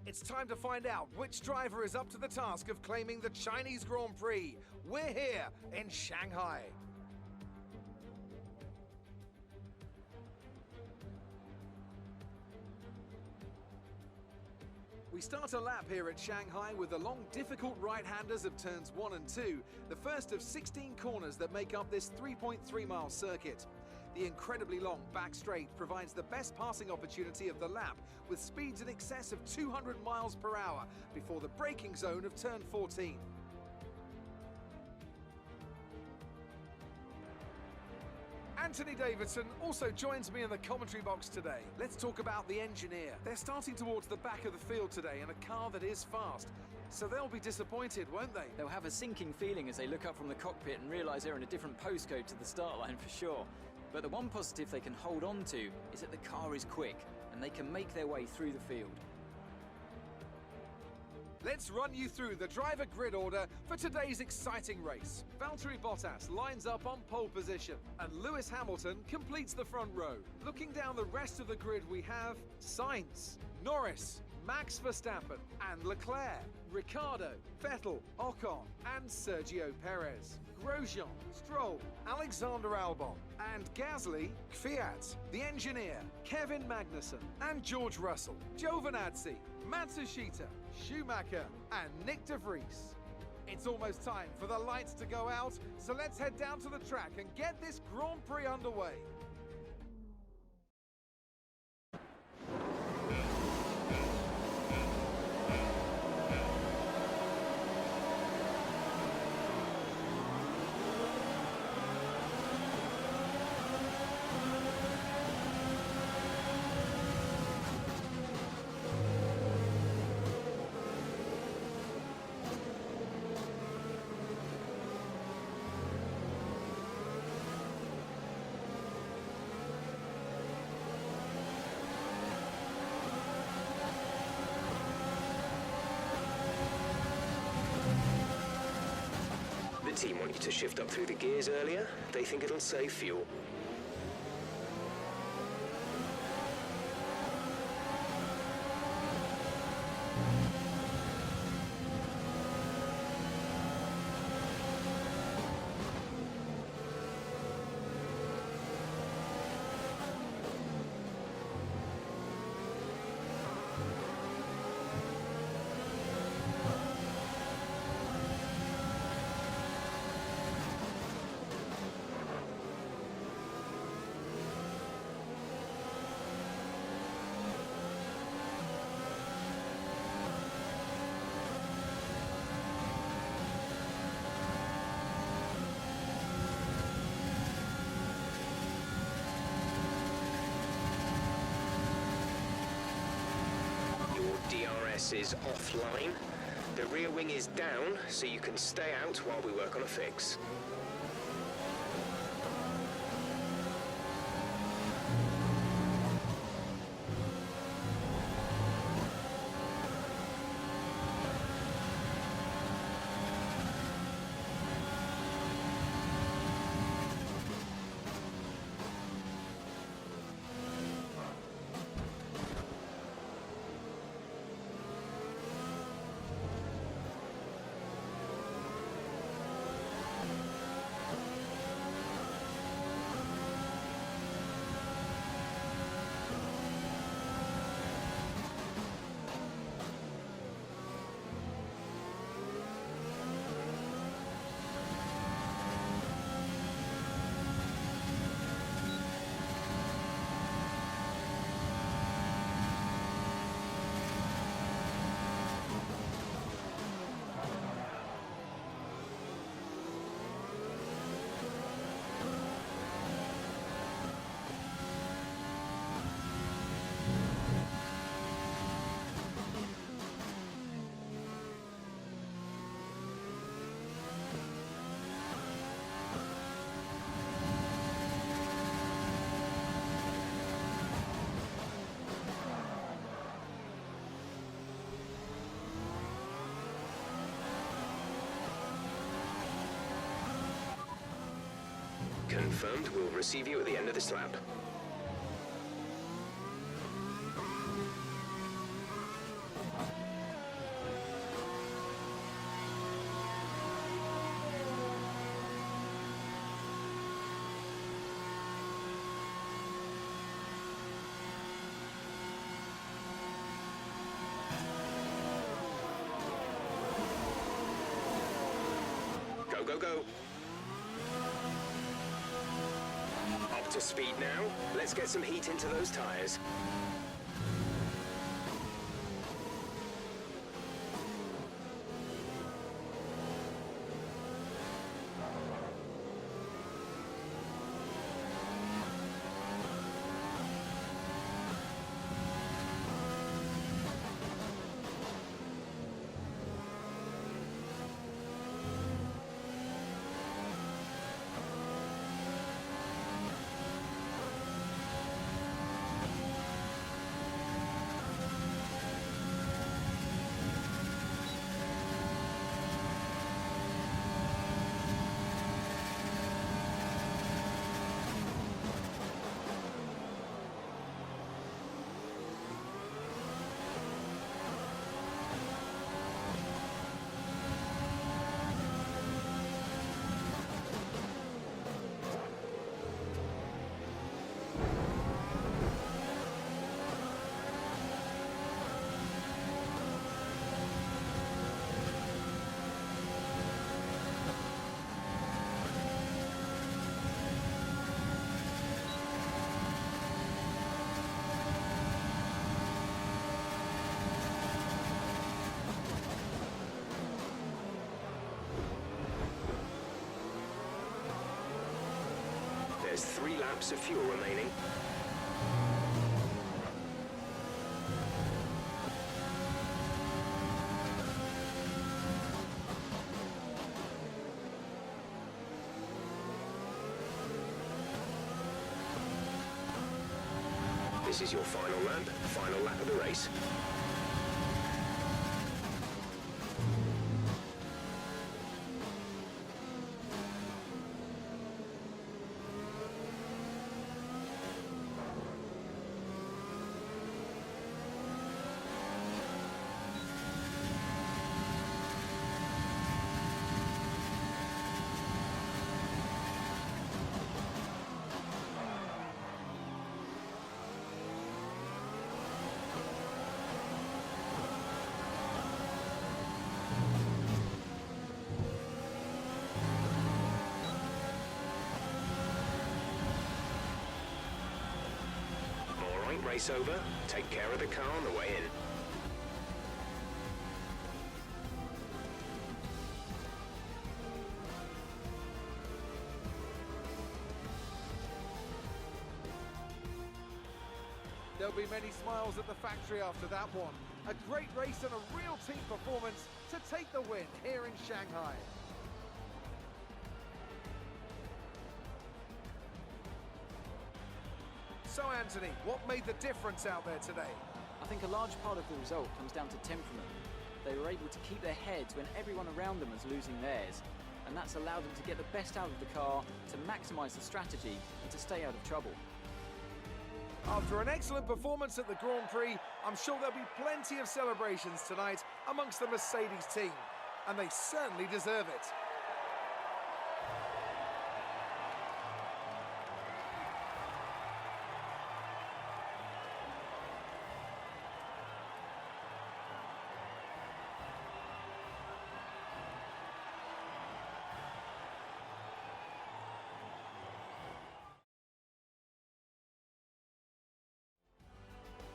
It's time to find out which driver is up to the task of claiming the Chinese Grand Prix. We're here in Shanghai. We start a lap here at Shanghai with the long, difficult right-handers of turns 1 and 2, the first of 16 corners that make up this 3.3-mile circuit. The incredibly long back straight provides the best passing opportunity of the lap, with speeds in excess of 200 miles per hour before the braking zone of turn 14. Anthony Davidson also joins me in the commentary box today. Let's talk about the engineer. They're starting towards the back of the field today in a car that is fast, so they'll be disappointed, won't they? They'll have a sinking feeling as they look up from the cockpit and realise they're in a different postcode to the start line for sure. But the one positive they can hold on to is that the car is quick and they can make their way through the field. Let's run you through the driver grid order for today's exciting race. Valtteri Bottas lines up on pole position, and Lewis Hamilton completes the front row. Looking down the rest of the grid, we have Sainz, Norris, Max Verstappen and Leclerc, Ricciardo, Vettel, Ocon and Sergio Perez, Grosjean, Stroll, Alexander Albon and Gasly, Kvyat, the engineer, Kevin Magnussen and George Russell, Giovinazzi, Matsushita, Schumacher and Nick de Vries. It's almost time for the lights to go out, so let's head down to the track and get this Grand Prix underway. The team want you to shift up through the gears earlier. They think it'll save fuel. DRS is offline. The rear wing is down, so you can stay out while we work on a fix. Confirmed, we'll receive you at the end of this lap. go, go. Up to speed now. Let's get some heat into those tyres. There's 3 laps of fuel remaining. This is your final lap of the race. Race over. Take care of the car on the way in. There'll be many smiles at the factory after that one. A great race and a real team performance to take the win here in Shanghai. So Anthony, what made the difference out there today? I think a large part of the result comes down to temperament. They were able to keep their heads when everyone around them was losing theirs, and that's allowed them to get the best out of the car, to maximise the strategy, and to stay out of trouble. After an excellent performance at the Grand Prix, I'm sure there'll be plenty of celebrations tonight amongst the Mercedes team, and they certainly deserve it.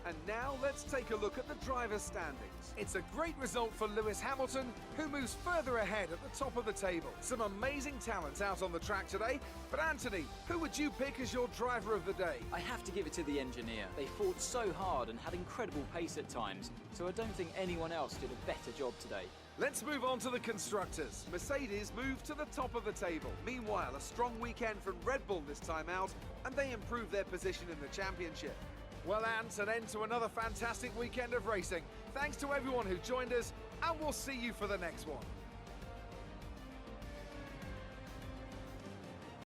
And now let's take a look at the driver's standings. It's a great result for Lewis Hamilton, who moves further ahead at the top of the table. Some amazing talent out on the track today. But Anthony, who would you pick as your driver of the day? I have to give it to the engineer. They fought so hard and had incredible pace at times, so I don't think anyone else did a better job today. Let's move on to the constructors. Mercedes moved to the top of the table. Meanwhile, a strong weekend from Red Bull this time out, and they improved their position in the championship. Well, Ant, an end to another fantastic weekend of racing. Thanks to everyone who joined us, and we'll see you for the next one.